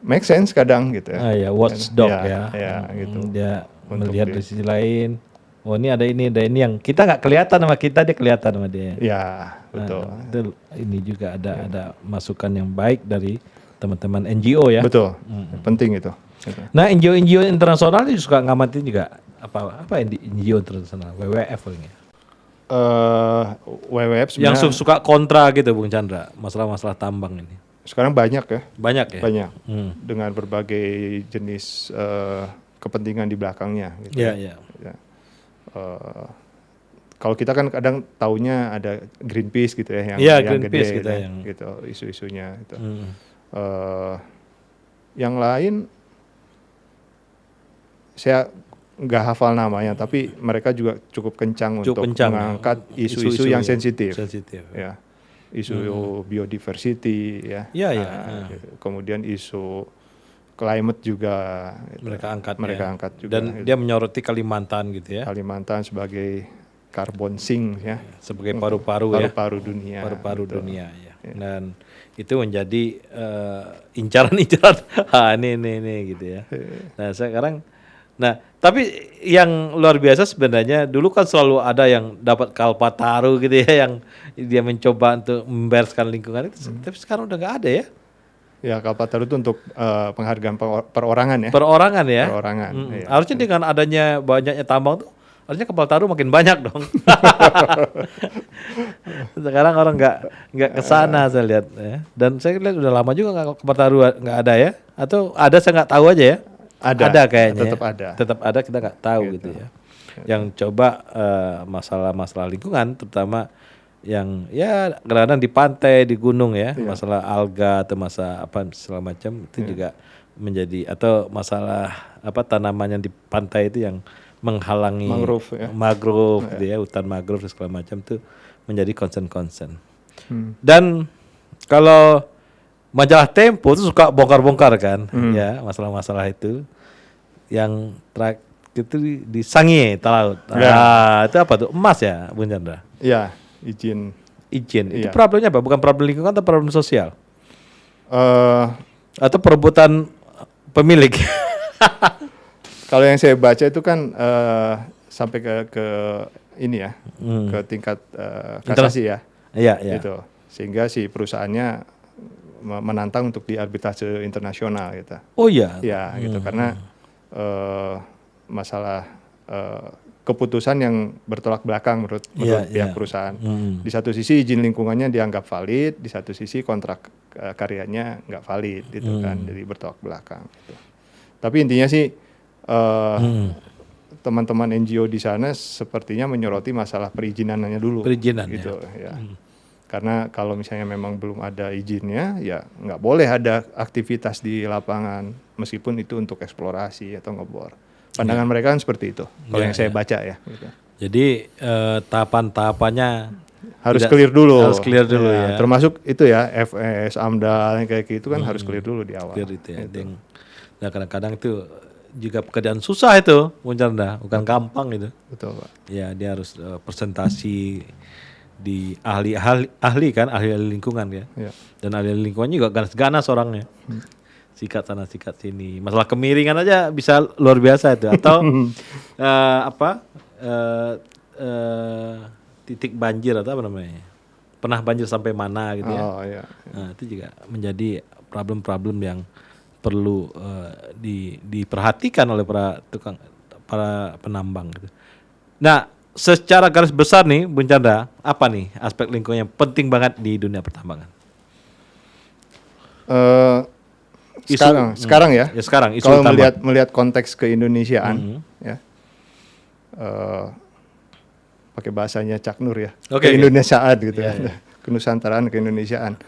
make sense kadang gitu ya. Ya, watchdog ya. Ya, gitu. Dia Untuk melihat dari sisi lain. Oh, ini ada ini yang kita nggak kelihatan sama kita, dia kelihatan sama dia. Ya, betul. Itu ini juga ada masukan yang baik dari teman-teman NGO ya. Betul. Penting itu. Gitu. Nah, NGO internasional itu suka ngamatin juga apa NGO internasional, WWF ini. WWF Yang sebenarnya suka kontra gitu Bung Chandra, masalah-masalah tambang ini. sekarang banyak ya. Banyak ya? Banyak. Dengan berbagai jenis kepentingan di belakangnya gitu. Iya, iya. Ya. Kalau kita kan kadang taunya ada Greenpeace gitu ya yang Greenpeace gede kita ya, yang gitu isu-isunya gitu. Yang lain saya nggak hafal namanya, tapi mereka juga cukup kencang untuk mengangkat isu-isu yang sensitif. Ya, isu biodiversity ya. Gitu. Kemudian isu climate juga gitu. Mereka angkat juga. Dan gitu. dia menyoroti Kalimantan gitu ya. Kalimantan sebagai carbon sink ya. Sebagai paru-paru ya. Paru-paru dunia. Paru-paru dunia ya. Dan itu menjadi incaran-incaran ini gitu ya. Nah, sekarang tapi yang luar biasa sebenarnya dulu kan selalu ada yang dapat Kalpataru gitu ya, yang dia mencoba untuk membereskan lingkungan itu, tapi sekarang udah nggak ada ya. Ya, Kalpataru itu untuk penghargaan perorangan ya. Perorangan ya. Perorangan. Iya. Harusnya dengan adanya banyaknya tambang tuh, harusnya Kalpataru makin banyak dong. Sekarang orang nggak kesana saya lihat ya. Dan saya lihat udah lama juga Kalpataru nggak ada ya. Atau ada saya nggak tahu aja ya. Ada kayaknya. Tetap ada. Tetap ada, kita nggak tahu gitu ya. Yang coba masalah-masalah lingkungan, terutama yang ya kadang-kadang di pantai, di gunung ya, masalah alga atau masalah apa segala macam itu juga menjadi, atau masalah apa tanaman yang di pantai itu yang menghalangi mangrove gitu ya, hutan mangrove segala macam itu menjadi concern. Dan kalau majalah Tempo itu suka bongkar-bongkar kan, ya masalah-masalah itu yang itu di Sangihe Talaut. Itu apa tuh, emas ya Bung Chandra? Iya, izin. Itu problemnya apa? Bukan problem lingkungan atau problem sosial? Atau perebutan pemilik? Kalau yang saya baca itu kan sampai ke ini ya, ke tingkat kasasi ya. Iya. Gitu. Sehingga si perusahaannya menantang untuk di arbitrase internasional gitu. Oh iya. Ya, gitu, karena masalah keputusan yang bertolak belakang menurut pihak perusahaan. Di satu sisi izin lingkungannya dianggap valid, di satu sisi kontrak karyanya nggak valid gitu kan, jadi bertolak belakang gitu. Tapi intinya sih teman-teman NGO di sana sepertinya menyoroti masalah perizinannya dulu. Gitu ya. Karena kalau misalnya memang belum ada izinnya, ya nggak boleh ada aktivitas di lapangan, meskipun itu untuk eksplorasi atau ngebor. Pandangan mereka kan seperti itu, kalau yang saya baca ya. Gitu. Jadi tahapan-tahapannya harus clear dulu. Harus clear dulu ya. Termasuk itu ya, FS, AMDAL, kayak gitu kan harus clear dulu di awal. Clear itu ya. Gitu. Nah kadang-kadang itu juga pekerjaan susah itu, Bung Chandra, bukan gampang itu. Betul Pak. Ya dia harus presentasi di ahli kan, ahli lingkungan ya. Dan ahli lingkungan juga ganas-ganas orangnya. Sikat sana sikat sini. Masalah kemiringan aja bisa luar biasa itu. Atau titik banjir atau apa namanya? Pernah banjir sampai mana gitu ya. Nah, itu juga menjadi problem-problem yang perlu diperhatikan oleh para penambang gitu. Nah, secara garis besar nih Bung Chandra, apa nih aspek lingkungan yang penting banget di dunia pertambangan? Sekarang ya. Sekarang isu kalau utama. melihat konteks keindonesiaan ya. Pakai bahasanya Cak Nur ya. Keindonesiaan gitu ya. Kenusantaraan, keindonesiaan.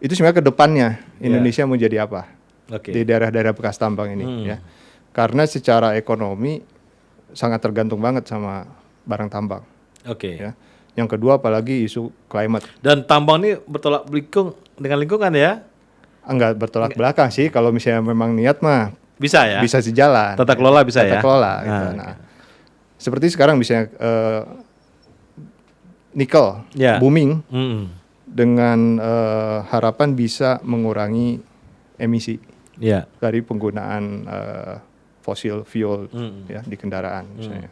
Itu sebenarnya ke depannya Indonesia mau jadi apa? Di daerah-daerah bekas tambang ini ya. Karena secara ekonomi sangat tergantung banget sama barang tambang. Ya. Yang kedua apalagi isu climate. Dan tambang ini bertolak belakang dengan lingkungan ya? Enggak bertolak belakang sih, kalau misalnya memang niat mah Bisa ya? bisa sejalan. Tata kelola bisa ya? Tata kelola gitu. Nah, seperti sekarang misalnya nikel booming dengan harapan bisa mengurangi emisi dari penggunaan fosil fuel ya di kendaraan misalnya.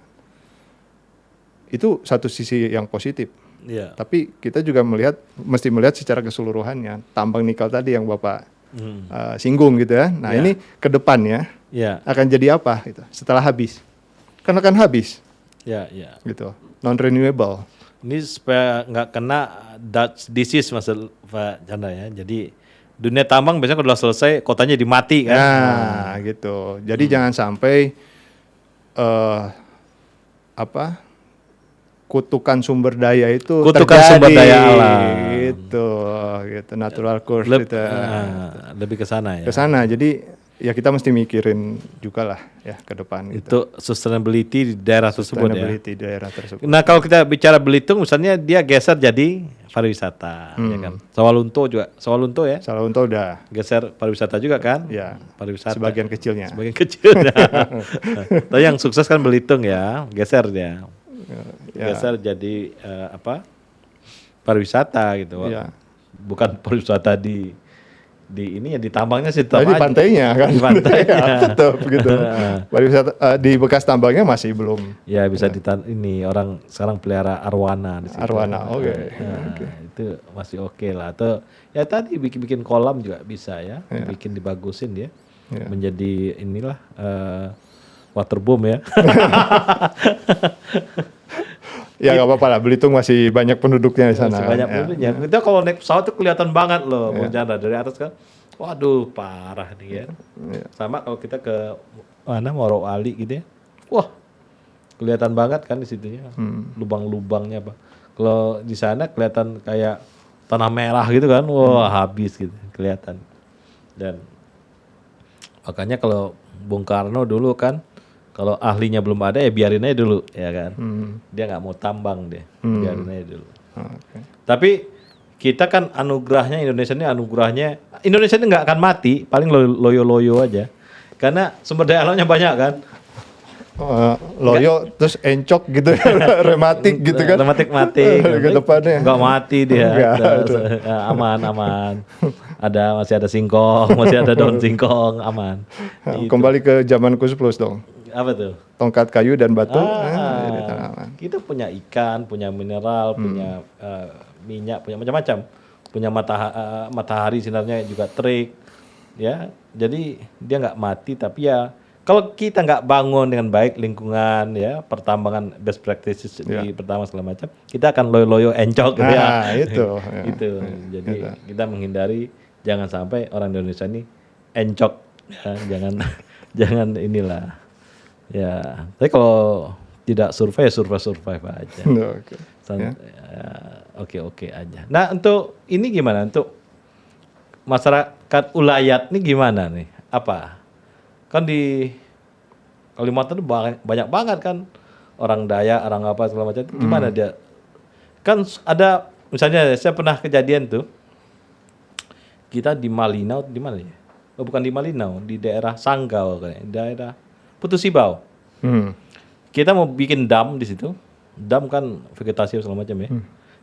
Itu satu sisi yang positif. Tapi kita juga mesti melihat secara keseluruhannya. Tambang nikel tadi yang Bapak singgung gitu ya. Nah ini ke depannya akan jadi apa gitu setelah habis? Kan akan habis. Gitu. Non-renewable. Ini supaya nggak kena Dutch disease Mas Pak Chandra ya. Jadi dunia tambang biasanya kalau sudah selesai kotanya dimati kan. Nah gitu. Jadi jangan sampai kutukan sumber daya itu terjadi, sumber daya alam gitu natural course lebih ke sana ya. Ke sana. Jadi ya kita mesti mikirin juga lah ya ke depan gitu. Itu sustainability di daerah tersebut ya. Di daerah tersebut. Nah, kalau kita bicara Belitung misalnya dia geser jadi pariwisata ya kan. Sawalunto ya. Sawalunto udah geser pariwisata juga kan? Ya. Pariwisata. Sebagian kecilnya. Tapi yang sukses kan Belitung ya, geser dia. Geser jadi pariwisata gitu. Bukan pariwisata di ini ya di tambangnya sih di pantainya kan. Di pantainya. Tetap gitu. Pariwisata di bekas tambangnya masih belum. Ya bisa ini orang sekarang pelihara arwana di situ. Arwana, oke. Itu masih oke lah. Atau ya tadi bikin kolam juga bisa ya. Bikin dibagusin dia. Menjadi inilah waterboom ya. Ya nggak apa-apa lah, Belitung masih banyak penduduknya di sana. Masih banyak penduduknya. Kita kalau naik pesawat tuh kelihatan banget loh, Bung Chandra dari atas kan. Waduh, parah nih ya. Sama kalau kita ke mana Morowali gitu ya. Wah, kelihatan banget kan di situnya. Lubang-lubangnya apa. Kalau di sana kelihatan kayak tanah merah gitu kan. Wah, habis gitu kelihatan. Dan makanya kalau Bung Karno dulu kan kalau ahlinya belum ada ya biarin aja dulu ya kan. Dia nggak mau tambang dia, biarin aja dulu. Tapi kita kan anugerahnya Indonesia ini nggak akan mati, paling loyo-loyo aja. Karena sumber daya alamnya banyak kan. Loyo terus encok gitu rematik gitu kan. Rematik mati. Ke depannya. Nggak mati dia. Aman. Masih ada singkong, masih ada daun singkong, aman. Kembali ke zaman Kus Plus dong. Apa tuh? Tongkat kayu dan batu. Kita punya ikan, punya mineral, punya minyak, punya macam-macam. Punya matahari sinarnya juga terik. Ya, jadi dia nggak mati, tapi ya kalau kita nggak bangun dengan baik lingkungan ya, pertambangan best practices di pertama segala macam, kita akan loyo-loyo encok gitu ya. Itu. Itu. Jadi kita menghindari jangan sampai orang Indonesia ini encok ya, jangan inilah. Ya, tapi kalau tidak survive aja. Oke aja. Nah, untuk ini gimana? Untuk masyarakat ulayat ini gimana nih? Apa? Kan di Kalimantan banyak banget kan orang Dayak, orang apa segala macam. Gimana dia? Kan ada misalnya saya pernah kejadian tuh. Kita di Malinau di mana ya? Oh, bukan di Malinau, di daerah Sanggau kayaknya, daerah Putus Sibau. Kita mau bikin dam di situ. Dam kan vegetasi segala macam ya.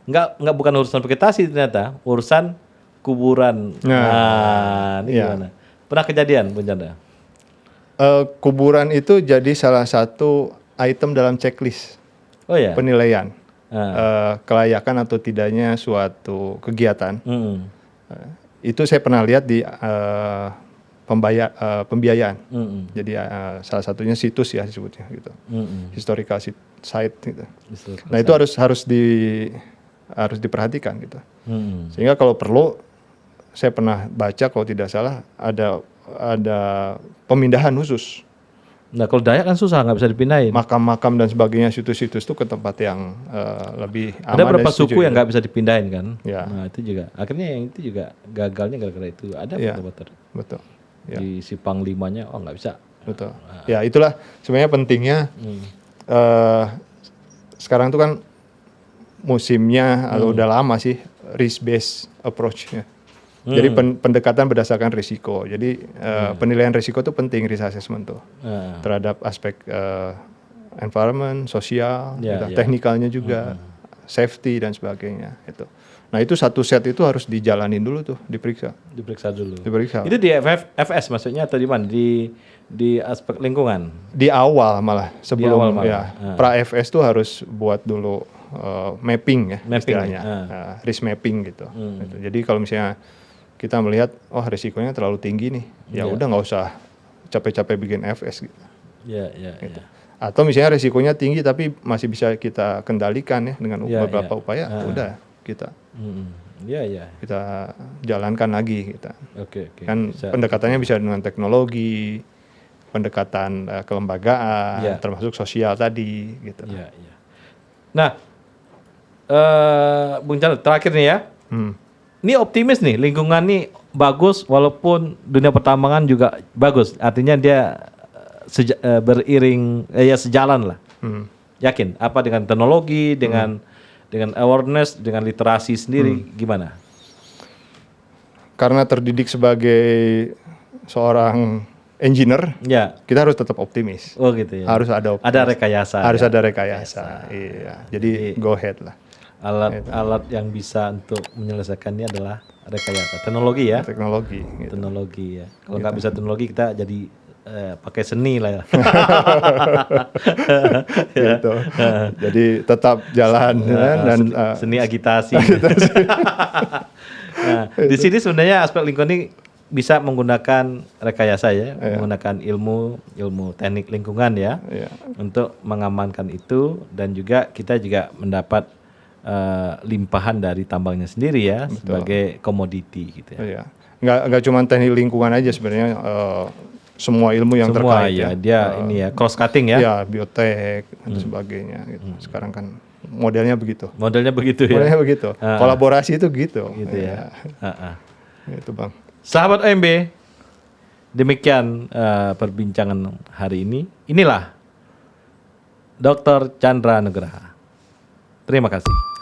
Enggak bukan urusan vegetasi ternyata, urusan kuburan. Nah, ini gimana? Pernah kejadian, Bung Chandra? Kuburan itu jadi salah satu item dalam checklist penilaian kelayakan atau tidaknya suatu kegiatan. Itu saya pernah lihat di pembiayaan. Jadi salah satunya situs ya disebutnya gitu. Historical site gitu. Nah, itu harus diperhatikan gitu. Sehingga kalau perlu saya pernah baca kalau tidak salah ada pemindahan khusus. Nah, kalau Dayak kan susah, nggak bisa dipindahin. Makam-makam dan sebagainya, situs-situs itu ke tempat yang lebih aman. Ada beberapa suku yang nggak bisa dipindahin kan. Ya. Nah, itu juga. Akhirnya yang itu juga gagalnya gara-gara itu. Ada betul. Betul. Ya. Di si panglimanya, nggak bisa. Betul. Ya, itulah sebenarnya pentingnya sekarang itu kan musimnya atau udah lama sih risk based approach ya. Jadi pendekatan berdasarkan risiko. Jadi penilaian risiko itu penting, risk assessment tuh terhadap aspek environment, sosial, teknikalnya juga, safety dan sebagainya. Itu. Nah itu satu set itu harus dijalanin dulu tuh, diperiksa. Diperiksa dulu. Diperiksa. Itu di FS maksudnya atau di mana? Di aspek lingkungan. Di awal malah sebelum awal malah. ya pra FS tuh harus buat dulu mapping ya istilahnya, risk mapping gitu. Gitu. Jadi kalau misalnya kita melihat risikonya terlalu tinggi nih, ya udah nggak usah capek-capek bikin FS gitu. Gitu. Atau misalnya risikonya tinggi tapi masih bisa kita kendalikan ya dengan beberapa upaya, udah kita jalankan lagi kita. Kan pendekatannya bisa dengan teknologi, pendekatan kelembagaan, termasuk sosial tadi gitu. Nah, Bung Chandra terakhir nih ya. Ini optimis nih, lingkungan nih bagus walaupun dunia pertambangan juga bagus. Artinya dia beriring sejalan lah. Yakin? Apa dengan teknologi, dengan awareness, dengan literasi sendiri gimana? Karena terdidik sebagai seorang engineer, kita harus tetap optimis. Oh gitu ya. Harus ada optimis. Ada rekayasa. Harus ada rekayasa. Iya. Jadi go ahead lah. Alat yang bisa untuk menyelesaikannya adalah rekayasa. Teknologi ya. Teknologi. Gitu. Teknologi ya. Kalau nggak bisa teknologi kita jadi pakai seni lah ya. Gitu. Jadi tetap jalan dan seni agitasi. Nah, di sini sebenarnya aspek lingkungan ini bisa menggunakan rekayasa ya, menggunakan ilmu teknik lingkungan ya, untuk mengamankan itu, dan juga kita juga mendapat limpahan dari tambangnya sendiri ya. Betul. Sebagai komoditi gitu ya. Nggak cuma teknik lingkungan aja sebenarnya. Semua ilmu yang terkait ya. Dia ini ya cross cutting ya. Ya, biotek dan sebagainya gitu. Sekarang kan modelnya begitu. Modelnya begitu ya. Modelnya begitu. Kolaborasi itu gitu. Gitu ya. Itu Bang. Sahabat OMB, demikian perbincangan hari ini. Inilah Dr. Chandra Nugraha. Terima kasih.